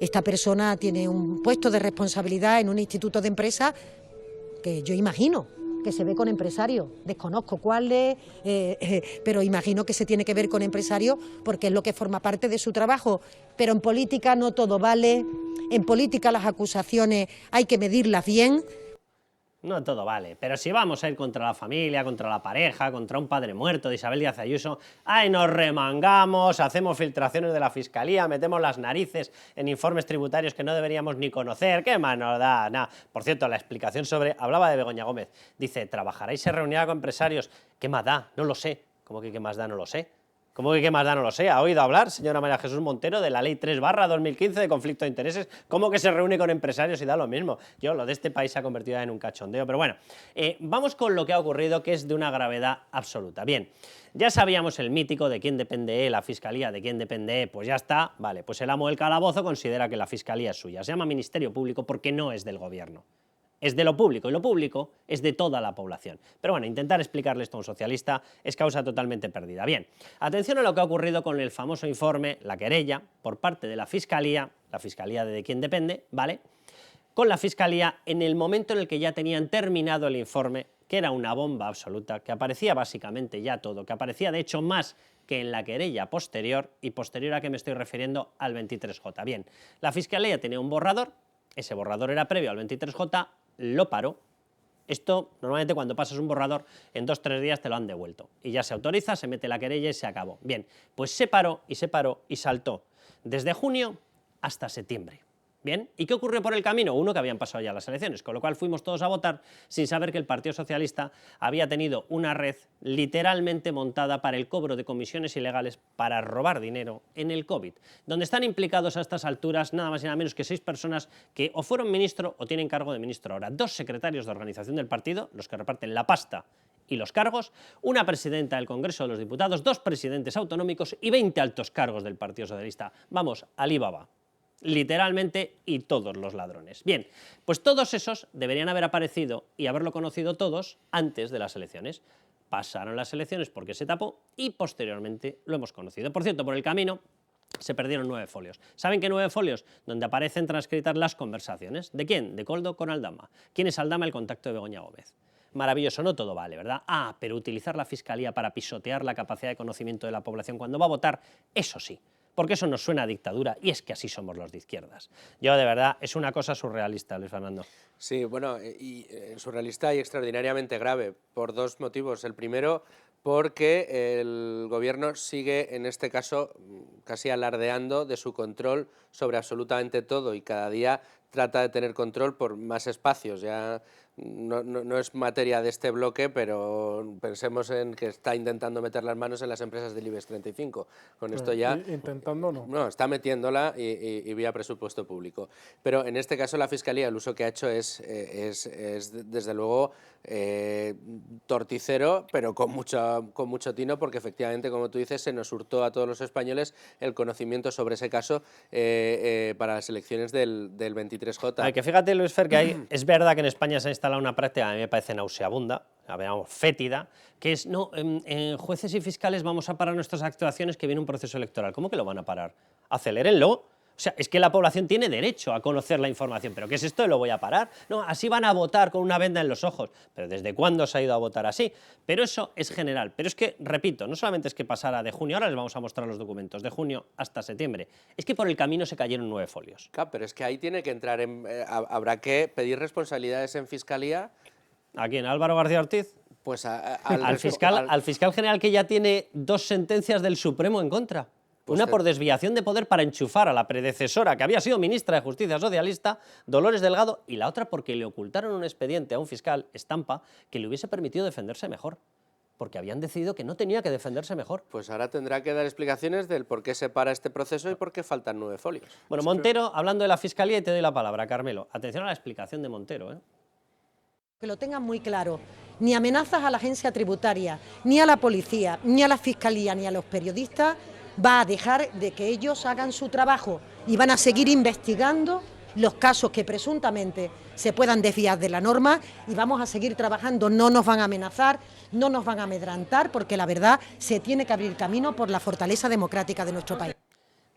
esta persona tiene un puesto de responsabilidad en un instituto de empresa que yo imagino que se ve con empresarios, desconozco cuáles, pero imagino que se tiene que ver con empresarios porque es lo que forma parte de su trabajo, pero en política no todo vale, en política las acusaciones hay que medirlas bien. No todo vale, pero si vamos a ir contra la familia, contra la pareja, contra un padre muerto de Isabel Díaz Ayuso, ¡ay, nos remangamos, hacemos filtraciones de la Fiscalía, metemos las narices en informes tributarios que no deberíamos ni conocer! ¿Qué más nos da? Nah. Por cierto, la explicación sobre... Hablaba de Begoña Gómez, dice, trabajará y se reunirá con empresarios. ¿Qué más da? No lo sé. ¿Cómo que qué más da? No lo sé. ¿Cómo que qué más da? No lo sé. ¿Ha oído hablar, señora María Jesús Montero, de la Ley 3/2015 de conflicto de intereses? ¿Cómo que se reúne con empresarios y da lo mismo? Lo de este país se ha convertido en un cachondeo. Pero bueno, vamos con lo que ha ocurrido, que es de una gravedad absoluta. Bien, ya sabíamos el mítico de quién depende la Fiscalía, de quién depende, pues ya está. Vale, pues el amo del calabozo considera que la Fiscalía es suya. Se llama Ministerio Público porque no es del Gobierno. Es de lo público, y lo público es de toda la población. Pero bueno, intentar explicarle esto a un socialista es causa totalmente perdida. Bien, atención a lo que ha ocurrido con el famoso informe, la querella, por parte de la Fiscalía de quién depende, ¿vale?, con la Fiscalía en el momento en el que ya tenían terminado el informe, que era una bomba absoluta, que aparecía básicamente ya todo, que aparecía de hecho más que en la querella posterior, y posterior a que me estoy refiriendo al 23J. Bien, la Fiscalía tenía un borrador, ese borrador era previo al 23J, lo paró. Esto, normalmente cuando pasas un borrador, en 2 o 3 días te lo han devuelto. Y ya se autoriza, se mete la querella y se acabó. Bien, pues se paró y saltó desde junio hasta septiembre. Bien, ¿y qué ocurrió por el camino? Uno, que habían pasado ya las elecciones, con lo cual fuimos todos a votar sin saber que el Partido Socialista había tenido una red literalmente montada para el cobro de comisiones ilegales para robar dinero en el COVID, donde están implicados a estas alturas nada más y nada menos que 6 personas que o fueron ministro o tienen cargo de ministro ahora, 2 secretarios de organización del partido, los que reparten la pasta y los cargos, una presidenta del Congreso de los Diputados, 2 presidentes autonómicos y 20 altos cargos del Partido Socialista. Vamos, Alibaba. Literalmente, y todos los ladrones. Bien, pues todos esos deberían haber aparecido y haberlo conocido todos antes de las elecciones. Pasaron las elecciones porque se tapó y posteriormente lo hemos conocido. Por cierto, por el camino se perdieron 9 folios. ¿Saben qué 9 folios? Donde aparecen transcritas las conversaciones. ¿De quién? De Koldo con Aldama. ¿Quién es Aldama? El contacto de Begoña Gómez. Maravilloso, no todo vale, ¿verdad? Ah, pero utilizar la Fiscalía para pisotear la capacidad de conocimiento de la población cuando va a votar, eso sí. Porque eso nos suena a dictadura, y es que así somos los de izquierdas. Yo, de verdad, es una cosa surrealista, Luis Fernando. Sí, bueno, surrealista y extraordinariamente grave, por 2 motivos. El primero, porque el gobierno sigue, en este caso, casi alardeando de su control sobre absolutamente todo, y cada día trata de tener control por más espacios. Ya no es materia de este bloque, pero pensemos en que está intentando meter las manos en las empresas del IBEX 35. Con esto ya... Intentando no. No, está metiéndola y vía presupuesto público. Pero en este caso la Fiscalía, el uso que ha hecho es desde luego torticero, pero con mucho tino, porque efectivamente, como tú dices, se nos hurtó a todos los españoles el conocimiento sobre ese caso para las elecciones del 23J. Ay, que fíjate, Luis Fer, que es verdad que en España se ha instalado una práctica, a mí me parece nauseabunda, la veamos fétida, que es, no, jueces y fiscales vamos a parar nuestras actuaciones que viene un proceso electoral. ¿Cómo que lo van a parar? Acelérenlo. O sea, es que la población tiene derecho a conocer la información. ¿Pero qué es esto de lo voy a parar? No, así van a votar con una venda en los ojos. ¿Pero desde cuándo se ha ido a votar así? Pero eso es general. Pero es que, repito, no solamente es que pasara de junio, ahora les vamos a mostrar los documentos, de junio hasta septiembre, es que por el camino se cayeron 9 folios. Claro, pero es que ahí tiene que entrar habrá que pedir responsabilidades en Fiscalía. ¿A quién? ¿A Álvaro García Ortiz? Pues al fiscal general, que ya tiene 2 sentencias del Supremo en contra. Pues una por desviación de poder para enchufar a la predecesora, que había sido ministra de Justicia socialista, Dolores Delgado, y la otra porque le ocultaron un expediente a un fiscal, Estampa, que le hubiese permitido defenderse mejor, porque habían decidido que no tenía que defenderse mejor. Pues ahora tendrá que dar explicaciones del por qué se para este proceso y por qué faltan 9 folios. Bueno, Montero, hablando de la Fiscalía, y te doy la palabra, Carmelo. Atención a la explicación de Montero, ¿eh? Que lo tengan muy claro, ni amenazas a la agencia tributaria, ni a la policía, ni a la Fiscalía, ni a los periodistas va a dejar de que ellos hagan su trabajo y van a seguir investigando los casos que presuntamente se puedan desviar de la norma y vamos a seguir trabajando. No nos van a amenazar, no nos van a amedrentar, porque la verdad se tiene que abrir camino por la fortaleza democrática de nuestro país.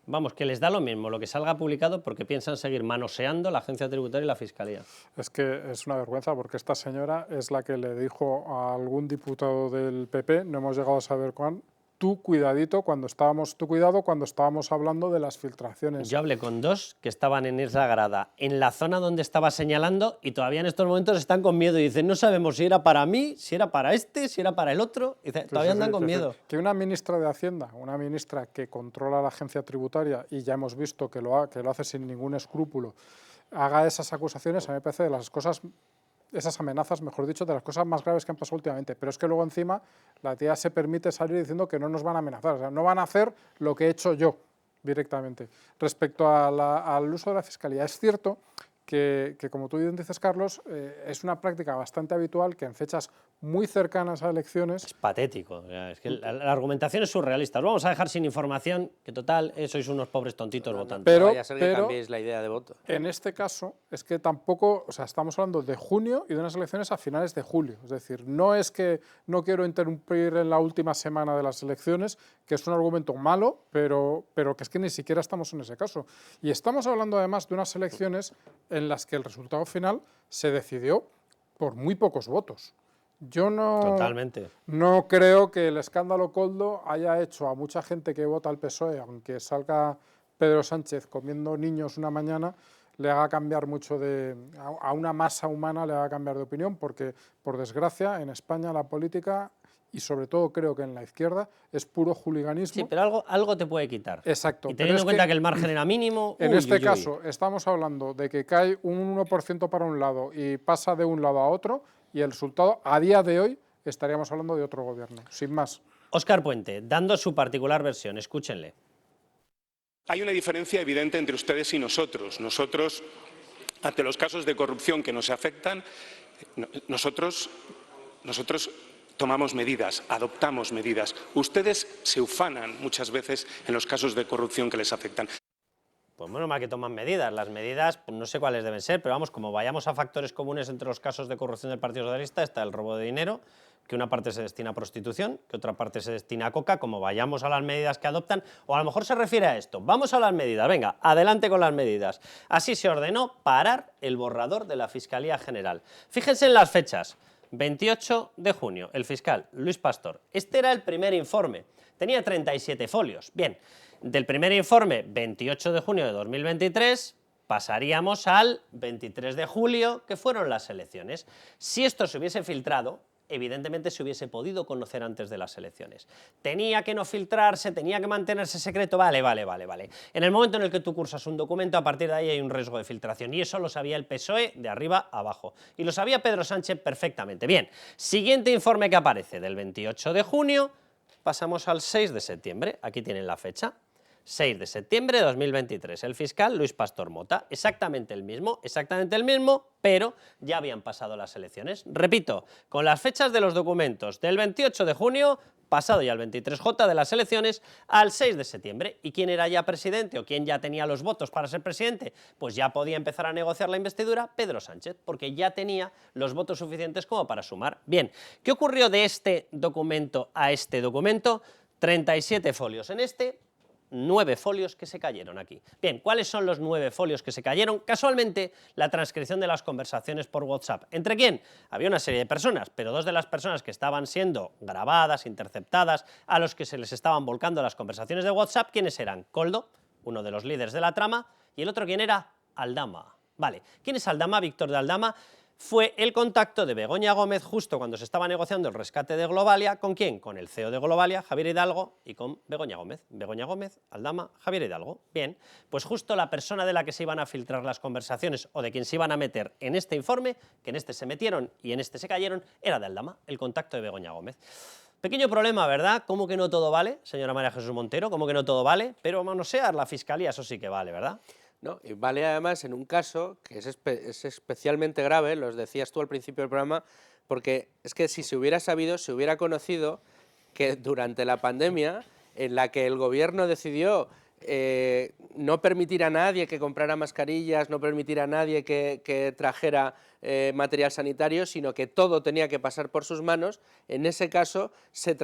Vamos, que les da lo mismo lo que salga publicado porque piensan seguir manoseando la agencia tributaria y la fiscalía. Es que es una vergüenza porque esta señora es la que le dijo a algún diputado del PP, no hemos llegado a saber cuál, tú cuidado cuando estábamos hablando de las filtraciones. Yo hablé con dos que estaban en esa grada, en la zona donde estaba señalando, y todavía en estos momentos están con miedo y dicen, no sabemos si era para mí, si era para este, si era para el otro, y todavía andan con miedo. Que una ministra de Hacienda, una ministra que controla la agencia tributaria, y ya hemos visto que lo hace sin ningún escrúpulo, haga esas acusaciones, a mí me parece de las cosas, esas amenazas, mejor dicho, de las cosas más graves que han pasado últimamente. Pero es que luego encima la tía se permite salir diciendo que no nos van a amenazar, o sea, no van a hacer lo que he hecho yo directamente. Respecto al uso de la fiscalía, es cierto que como tú bien dices, Carlos, es una práctica bastante habitual que en fechas muy cercanas a elecciones... Es patético, es que la argumentación es surrealista. Os vamos a dejar sin información, que total, sois unos pobres tontitos votando. Pero vaya a ser que cambiéis la idea de voto. En este caso, es que tampoco, o sea, estamos hablando de junio y de unas elecciones a finales de julio. Es decir, no es que no quiero interrumpir en la última semana de las elecciones, que es un argumento malo, pero que es que ni siquiera estamos en ese caso. Y estamos hablando además de unas elecciones en las que el resultado final se decidió por muy pocos votos. Yo no creo que el escándalo Koldo haya hecho a mucha gente que vota al PSOE, aunque salga Pedro Sánchez comiendo niños una mañana, le haga cambiar mucho a una masa humana le haga cambiar de opinión, porque, por desgracia, en España la política, y sobre todo creo que en la izquierda, es puro juliganismo. Sí, pero algo te puede quitar. Exacto. Y teniendo en cuenta que el margen era mínimo... En este caso, estamos hablando de que cae un 1% para un lado y pasa de un lado a otro, y el resultado, a día de hoy, estaríamos hablando de otro gobierno, sin más. Óscar Puente, dando su particular versión, escúchenle. Hay una diferencia evidente entre ustedes y nosotros. Nosotros, ante los casos de corrupción que nos afectan, nosotros tomamos medidas, adoptamos medidas. Ustedes se ufanan muchas veces en los casos de corrupción que les afectan. Pues menos mal que toman medidas. Las medidas, pues no sé cuáles deben ser, pero vamos, como vayamos a factores comunes entre los casos de corrupción del Partido Socialista, está el robo de dinero, que una parte se destina a prostitución, que otra parte se destina a coca, como vayamos a las medidas que adoptan, o a lo mejor se refiere a esto. Vamos a las medidas, venga, adelante con las medidas. Así se ordenó parar el borrador de la Fiscalía General. Fíjense en las fechas. 28 de junio, el fiscal Luis Pastor. Este era el primer informe, tenía 37 folios. Bien, del primer informe, 28 de junio de 2023, pasaríamos al 23 de julio, que fueron las elecciones. Si esto se hubiese filtrado, evidentemente se hubiese podido conocer antes de las elecciones. Tenía que no filtrarse, tenía que mantenerse secreto, vale. En el momento en el que tú cursas un documento, a partir de ahí hay un riesgo de filtración, y eso lo sabía el PSOE de arriba a abajo, y lo sabía Pedro Sánchez perfectamente. Bien, siguiente informe que aparece, del 28 de junio, pasamos al 6 de septiembre, aquí tienen la fecha. 6 de septiembre de 2023, el fiscal Luis Pastor Mota, exactamente el mismo, pero ya habían pasado las elecciones. Repito, con las fechas de los documentos del 28 de junio, pasado ya el 23J de las elecciones, al 6 de septiembre. ¿Y quién era ya presidente o quién ya tenía los votos para ser presidente? Pues ya podía empezar a negociar la investidura Pedro Sánchez, porque ya tenía los votos suficientes como para sumar. Bien, ¿qué ocurrió de este documento a este documento? 37 folios en este, 9 folios que se cayeron aquí. Bien, ¿cuáles son los 9 folios que se cayeron? Casualmente, la transcripción de las conversaciones por WhatsApp. ¿Entre quién? Había una serie de personas, pero 2 de las personas que estaban siendo grabadas, interceptadas, a los que se les estaban volcando las conversaciones de WhatsApp, ¿quiénes eran? Koldo, uno de los líderes de la trama, y el otro, ¿quién era? Aldama. Vale, ¿quién es Aldama? Víctor de Aldama fue el contacto de Begoña Gómez justo cuando se estaba negociando el rescate de Globalia. ¿Con quién? Con el CEO de Globalia, Javier Hidalgo, y con Begoña Gómez. Begoña Gómez, Aldama, Javier Hidalgo. Bien, pues justo la persona de la que se iban a filtrar las conversaciones o de quien se iban a meter en este informe, que en este se metieron y en este se cayeron, era de Aldama, el contacto de Begoña Gómez. Pequeño problema, ¿verdad? ¿Cómo que no todo vale, señora María Jesús Montero? ¿Cómo que no todo vale? Pero manosear la Fiscalía, eso sí que vale, ¿verdad? No, y vale además en un caso que es especialmente grave, los decías tú al principio del programa, porque es que si se hubiera sabido, se hubiera conocido que durante la pandemia, en la que el gobierno decidió no permitir a nadie que comprara mascarillas, no permitir a nadie que trajera material sanitario, sino que todo tenía que pasar por sus manos. En ese caso se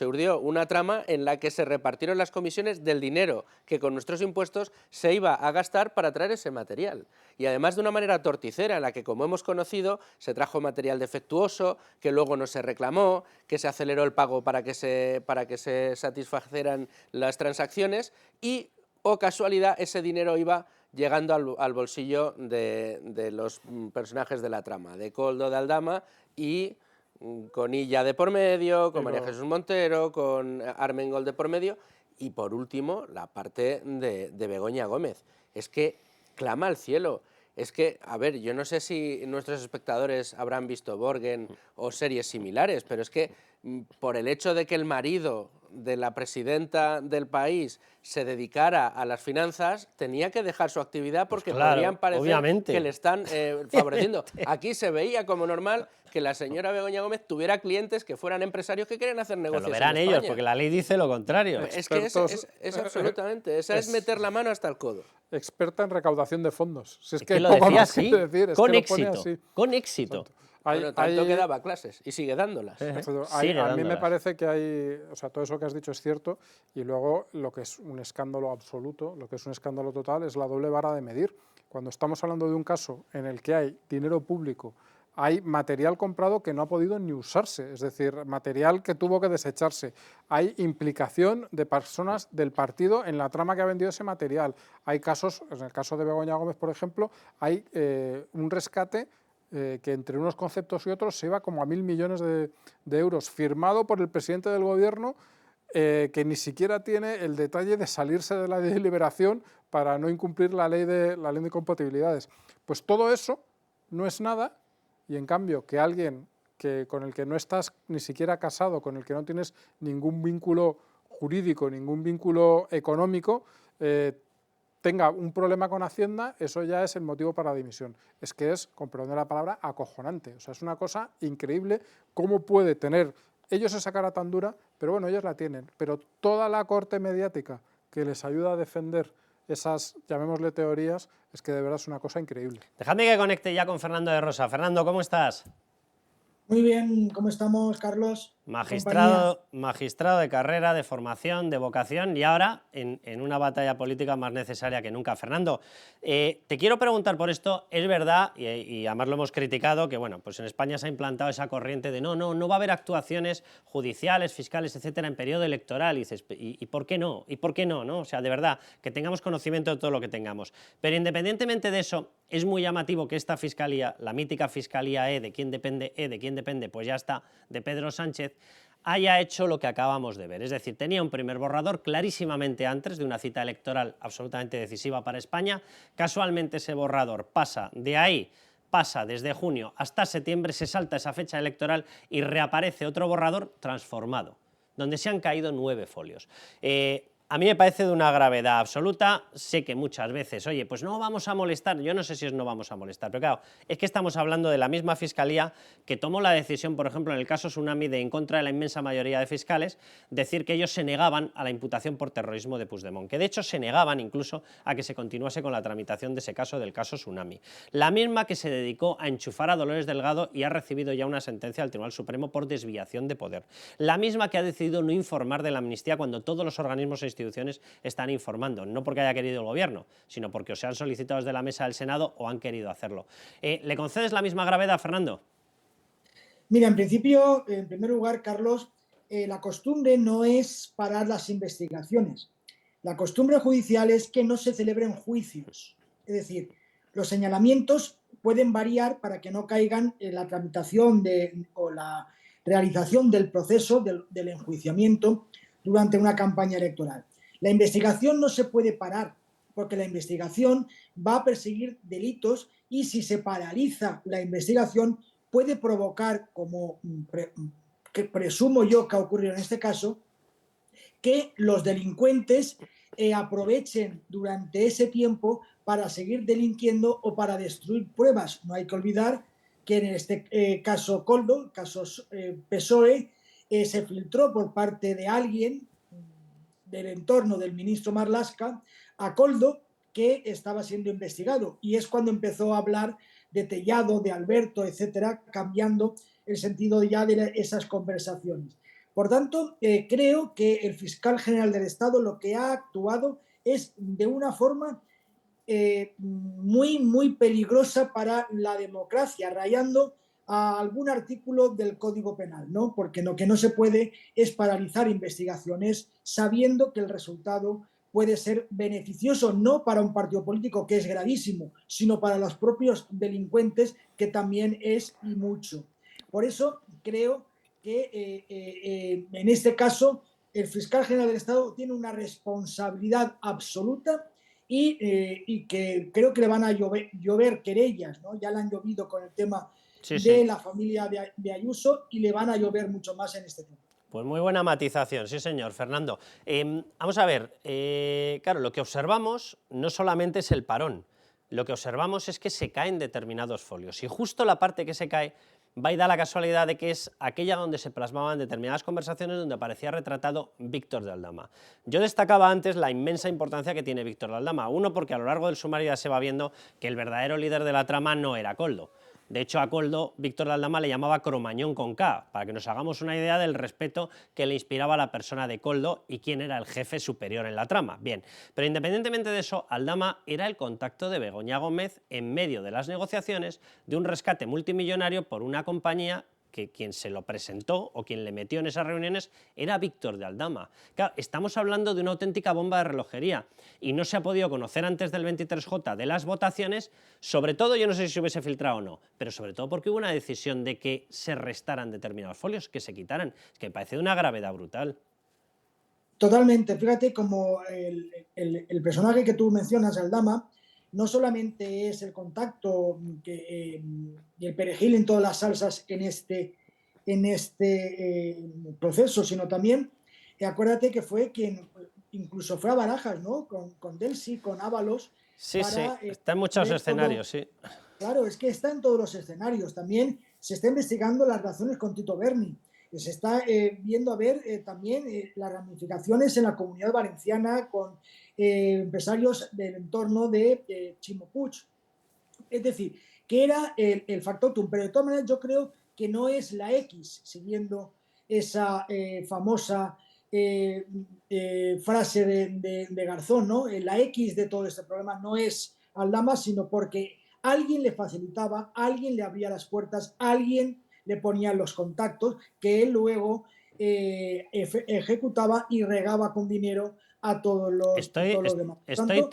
urdió una trama en la que se repartieron las comisiones del dinero que con nuestros impuestos se iba a gastar para traer ese material. Y además de una manera torticera, en la que, como hemos conocido, se trajo material defectuoso, que luego no se reclamó, que se aceleró el pago para que se satisfacieran las transacciones y, oh casualidad, ese dinero iba llegando al bolsillo de los personajes de la trama, de Koldo, de Aldama y con Illa de por medio, con María Jesús Montero, con Armengol de por medio y, por último, la parte de Begoña Gómez. Es que clama al cielo. Es que, a ver, yo no sé si nuestros espectadores habrán visto Borgen o series similares, pero es que por el hecho de que el marido de la presidenta del país se dedicara a las finanzas, tenía que dejar su actividad porque Pues claro, podrían parecer obviamente, que le están favoreciendo. Aquí se veía como normal que la señora Begoña Gómez tuviera clientes que fueran empresarios que quieren hacer Pero negocios lo verán en ellos, España. porque la ley dice lo contrario. Es que es absolutamente, esa es meter la mano hasta el codo. Experta en recaudación de fondos. Si es que lo poco decía más que así, decir, es con que lo pone éxito, así. con éxito. Bueno, tanto que daba clases y sigue dándolas. Exacto. Sigue A mí me dándolas. parece que hay, o sea, todo eso que has dicho es cierto, y luego lo que es un escándalo absoluto, lo que es un escándalo total, es la doble vara de medir. Cuando estamos hablando de un caso en el que hay dinero público, hay material comprado que no ha podido ni usarse, es decir, material que tuvo que desecharse, hay implicación de personas del partido en la trama que ha vendido ese material, hay casos, en el caso de Begoña Gómez, por ejemplo, hay un rescate que entre unos conceptos y otros se iba como a 1.000 millones de euros, firmado por el presidente del gobierno, que ni siquiera tiene el detalle de salirse de la deliberación para no incumplir la ley de compatibilidades. Pues todo eso no es nada, y en cambio que alguien con el que no estás ni siquiera casado, con el que no tienes ningún vínculo jurídico, ningún vínculo económico, tenga un problema con Hacienda, eso ya es el motivo para la dimisión. Es que es, con perdón de la palabra, acojonante. O sea, es una cosa increíble cómo puede tener ellos esa cara tan dura, pero bueno, ellos la tienen. Pero toda la corte mediática que les ayuda a defender esas, llamémosle teorías, es que de verdad es una cosa increíble. Dejadme que conecte ya con Fernando de Rosa. Fernando, ¿cómo estás? Muy bien, ¿cómo estamos, Carlos? Magistrado de carrera, de formación, de vocación y ahora en una batalla política más necesaria que nunca. Fernando, te quiero preguntar por esto. Es verdad, y además lo hemos criticado, que bueno, pues en España se ha implantado esa corriente de no va a haber actuaciones judiciales, fiscales, etcétera, en periodo electoral. Y dices, ¿y por qué no? ¿Y por qué no? O sea, de verdad, que tengamos conocimiento de todo lo que tengamos. Pero independientemente de eso, es muy llamativo que esta fiscalía, la mítica fiscalía ¿de quién depende? Pues ya está, de Pedro Sánchez, haya hecho lo que acabamos de ver. Es decir, tenía un primer borrador clarísimamente antes de una cita electoral absolutamente decisiva para España. Casualmente ese borrador pasa desde junio hasta septiembre, se salta esa fecha electoral y reaparece otro borrador transformado, donde se han caído 9 folios. A mí me parece de una gravedad absoluta. Sé que muchas veces, oye, pues no vamos a molestar, yo no sé si es no vamos a molestar, pero claro, es que estamos hablando de la misma fiscalía que tomó la decisión, por ejemplo, en el caso Tsunami, de, en contra de la inmensa mayoría de fiscales, decir que ellos se negaban a la imputación por terrorismo de Puigdemont, que de hecho se negaban incluso a que se continuase con la tramitación de ese caso, del caso Tsunami. La misma que se dedicó a enchufar a Dolores Delgado y ha recibido ya una sentencia del Tribunal Supremo por desviación de poder. La misma que ha decidido no informar de la amnistía cuando todos los organismos e instituciones están informando, no porque haya querido el gobierno, sino porque o se han solicitado desde la mesa del Senado o han querido hacerlo. ¿Le concedes la misma gravedad, Fernando? Mira, en principio, en primer lugar, Carlos, la costumbre no es parar las investigaciones. La costumbre judicial es que no se celebren juicios. Es decir, los señalamientos pueden variar para que no caigan en la tramitación o la realización del proceso del enjuiciamiento durante una campaña electoral. La investigación no se puede parar porque la investigación va a perseguir delitos y si se paraliza la investigación puede provocar, como que presumo yo que ha ocurrido en este caso, que los delincuentes aprovechen durante ese tiempo para seguir delinquiendo o para destruir pruebas. No hay que olvidar que en este caso Koldo, caso PSOE, se filtró por parte de alguien del entorno del ministro Marlaska a Koldo, que estaba siendo investigado, y es cuando empezó a hablar de Tellado, de Alberto, etcétera, cambiando el sentido ya de esas conversaciones. Por tanto, creo que el fiscal general del Estado lo que ha actuado es de una forma muy peligrosa para la democracia, rayando a algún artículo del Código Penal, ¿no? Porque lo que no se puede es paralizar investigaciones sabiendo que el resultado puede ser beneficioso no para un partido político, que es gravísimo, sino para los propios delincuentes, que también es y mucho. Por eso creo que en este caso el fiscal general del Estado tiene una responsabilidad absoluta y que creo que le van a llover querellas, ¿no? Ya le han llovido con el tema Sí, de sí. la familia de Ayuso y le van a llover mucho más en este tema. Pues muy buena matización, sí señor, Fernando. Vamos a ver, claro, lo que observamos no solamente es el parón, lo que observamos es que se caen determinados folios y justo la parte que se cae va y da la casualidad de que es aquella donde se plasmaban determinadas conversaciones donde aparecía retratado Víctor de Aldama. Yo destacaba antes la inmensa importancia que tiene Víctor de Aldama, uno porque a lo largo del sumario ya se va viendo que el verdadero líder de la trama no era Koldo. De hecho, a Koldo, Víctor de Aldama le llamaba Cromañón con K, para que nos hagamos una idea del respeto que le inspiraba a la persona de Koldo y quién era el jefe superior en la trama. Bien, pero independientemente de eso, Aldama era el contacto de Begoña Gómez en medio de las negociaciones de un rescate multimillonario por una compañía que quien se lo presentó o quien le metió en esas reuniones era Víctor de Aldama. Claro, estamos hablando de una auténtica bomba de relojería y no se ha podido conocer antes del 23J de las votaciones, sobre todo, yo no sé si se hubiese filtrado o no, pero sobre todo porque hubo una decisión de que se restaran determinados folios, que se quitaran. Es que me parece de una gravedad brutal. Totalmente, fíjate como el personaje que tú mencionas, Aldama, no solamente es el contacto y el perejil en todas las salsas en este proceso, sino también, acuérdate que fue quien incluso fue a Barajas, ¿no? Con Delcy, con Ábalos, Sí, sí, para está en muchos ver escenarios, sí. Claro, es que está en todos los escenarios. También se está investigando las relaciones con Tito Berni. Se está viendo a ver también las ramificaciones en la Comunidad Valenciana con empresarios del entorno de Ximo Puig. Es decir, que era el factor TUM, pero de todas maneras yo creo que no es la X, siguiendo esa famosa frase de Garzón, ¿no? La X de todo este problema no es Aldama, sino porque alguien le facilitaba, alguien le abría las puertas, alguien le ponía los contactos que él luego ejecutaba y regaba con dinero a todos los demás. Estoy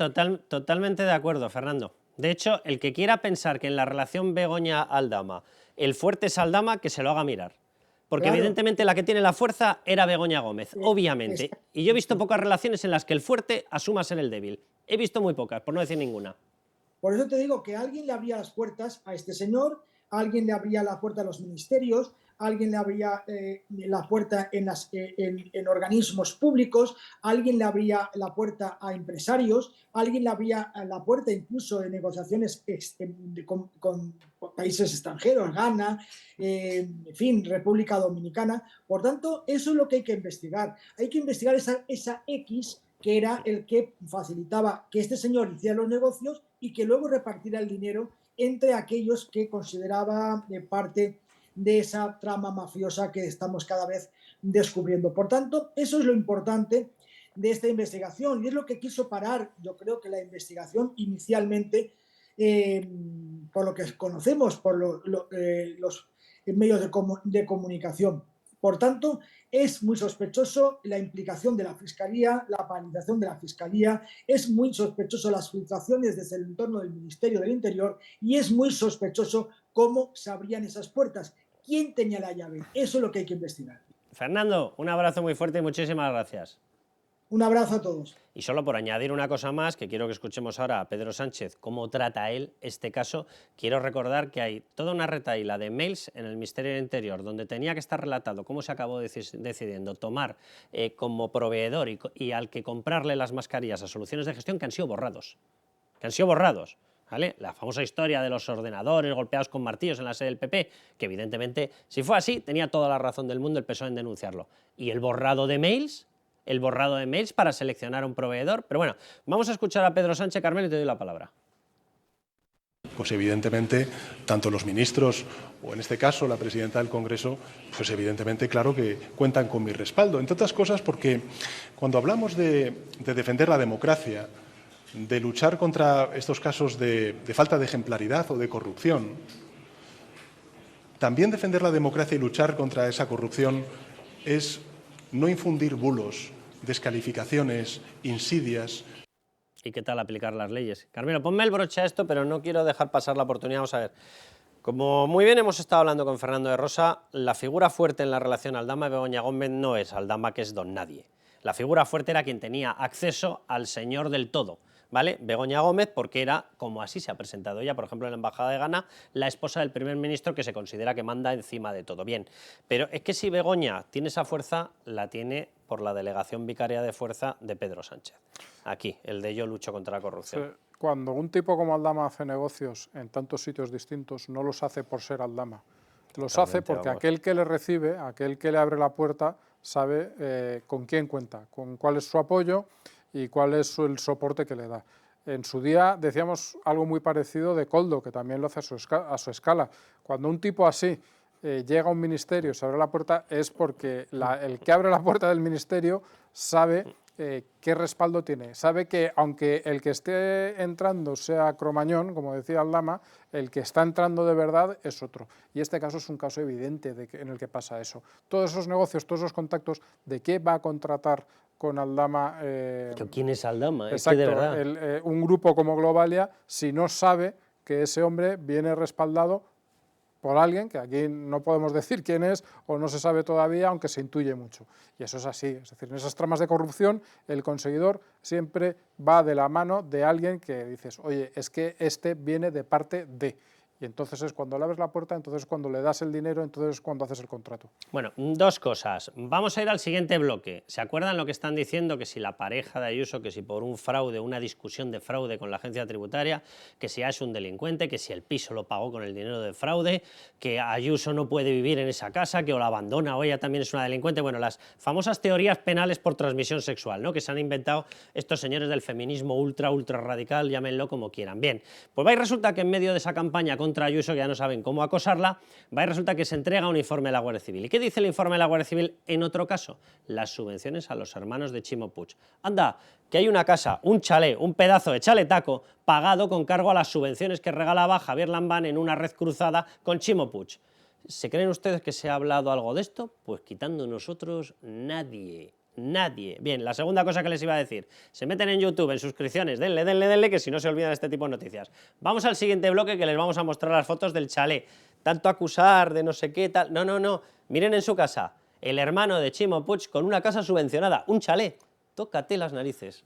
totalmente de acuerdo, Fernando. De hecho, el que quiera pensar que en la relación Begoña-Aldama el fuerte es Aldama, que se lo haga mirar. Porque Claro. Evidentemente la que tiene la fuerza era Begoña Gómez, obviamente. Y yo he visto pocas relaciones en las que el fuerte asuma ser el débil. He visto muy pocas, por no decir ninguna. Por eso te digo que alguien le abría las puertas a este señor, alguien le abría la puerta a los ministerios, alguien le abría la puerta en organismos públicos, alguien le abría la puerta a empresarios, alguien le abría la puerta incluso en negociaciones con países extranjeros, Ghana, en fin, República Dominicana. Por tanto, eso es lo que hay que investigar. Hay que investigar esa X que era el que facilitaba que este señor hiciera los negocios y que luego repartiera el dinero entre aquellos que consideraba parte de esa trama mafiosa que estamos cada vez descubriendo. Por tanto, eso es lo importante de esta investigación y es lo que quiso parar, yo creo que la investigación inicialmente, por lo que conocemos, por los medios de comunicación. Por tanto, es muy sospechoso la implicación de la Fiscalía, la paralización de la Fiscalía, es muy sospechoso las filtraciones desde el entorno del Ministerio del Interior y es muy sospechoso cómo se abrían esas puertas. ¿Quién tenía la llave? Eso es lo que hay que investigar. Fernando, un abrazo muy fuerte y muchísimas gracias. Un abrazo a todos. Y solo por añadir una cosa más, que quiero que escuchemos ahora a Pedro Sánchez, cómo trata él este caso, quiero recordar que hay toda una retahíla de mails en el Ministerio del Interior, donde tenía que estar relatado cómo se acabó decidiendo tomar como proveedor y al que comprarle las mascarillas a Soluciones de Gestión, que han sido borrados. ¿Vale? La famosa historia de los ordenadores golpeados con martillos en la sede del PP, que evidentemente, si fue así, tenía toda la razón del mundo el PSOE en denunciarlo. Y el borrado de mails para seleccionar un proveedor. Pero bueno, vamos a escuchar a Pedro Sánchez. Carmelo, y te doy la palabra. pues evidentemente tanto los ministros o en este caso la presidenta del Congreso, pues evidentemente claro que cuentan con mi respaldo. Entre otras cosas porque cuando hablamos de defender la democracia, de luchar contra estos casos de falta de ejemplaridad o de corrupción, también defender la democracia y luchar contra esa corrupción es no infundir bulos, descalificaciones, insidias. ¿Y qué tal aplicar las leyes? Carmelo, ponme el broche a esto, pero no quiero dejar pasar la oportunidad. Vamos a ver. Como muy bien hemos estado hablando con Fernando de Rosa, la figura fuerte en la relación Aldama y Begoña Gómez no es Aldama, que es don nadie. La figura fuerte era quien tenía acceso al señor del todo, ¿vale? Begoña Gómez, porque era, como así se ha presentado ella, por ejemplo, en la Embajada de Ghana, la esposa del primer ministro que se considera que manda encima de todo. Bien, pero es que si Begoña tiene esa fuerza, la tiene por la delegación vicaria de fuerza de Pedro Sánchez. Aquí, el de Yo lucho contra la corrupción. Sí, cuando un tipo como Aldama hace negocios en tantos sitios distintos, no los hace por ser Aldama. Los hace porque aquel que le recibe, aquel que le abre la puerta, sabe con quién cuenta, con cuál es su apoyo y cuál es el soporte que le da. En su día decíamos algo muy parecido de Koldo, que también lo hace a su escala. Cuando un tipo así llega a un ministerio, se abre la puerta, es porque el que abre la puerta del ministerio sabe qué respaldo tiene. Sabe que aunque el que esté entrando sea Cromañón, como decía Aldama, el que está entrando de verdad es otro. Y este caso es un caso evidente en el que pasa eso. Todos esos negocios, todos esos contactos, ¿de qué va a contratar con Aldama? ¿Quién es Aldama? Exacto, es que de verdad. Un grupo como Globalia, si no sabe que ese hombre viene respaldado por alguien, que aquí no podemos decir quién es o no se sabe todavía, aunque se intuye mucho. Y eso es así, es decir, en esas tramas de corrupción el conseguidor siempre va de la mano de alguien que dices, oye, es que este viene de parte de... Y entonces es cuando le abres la puerta, entonces es cuando le das el dinero, entonces es cuando haces el contrato. Bueno, dos cosas. Vamos a ir al siguiente bloque. ¿Se acuerdan lo que están diciendo? Que si la pareja de Ayuso, que si por un fraude, una discusión de fraude con la agencia tributaria, que si es un delincuente, que si el piso lo pagó con el dinero del fraude, que Ayuso no puede vivir en esa casa, que o la abandona o ella también es una delincuente. Bueno, las famosas teorías penales por transmisión sexual, ¿no? Que se han inventado estos señores del feminismo ultra radical, llámenlo como quieran. Bien, pues va y resulta que en medio de esa campaña contra Ayuso, que ya no saben cómo acosarla, va y resulta que se entrega un informe de la Guardia Civil. ¿Y qué dice el informe de la Guardia Civil en otro caso? Las subvenciones a los hermanos de Chimo Puig. Anda, que hay una casa, un chalet, un pedazo de chaletaco pagado con cargo a las subvenciones que regalaba Javier Lambán en una red cruzada con Chimo Puig. ¿Se creen ustedes que se ha hablado algo de esto? Pues quitando nosotros, nadie. Nadie. Bien, la segunda cosa que les iba a decir, se meten en YouTube, en suscripciones, denle, que si no se olvidan de este tipo de noticias. Vamos al siguiente bloque que les vamos a mostrar las fotos del chalet. Tanto acusar de no sé qué tal, no, miren en su casa, el hermano de Chimo Puig con una casa subvencionada, un chalet, tócate las narices.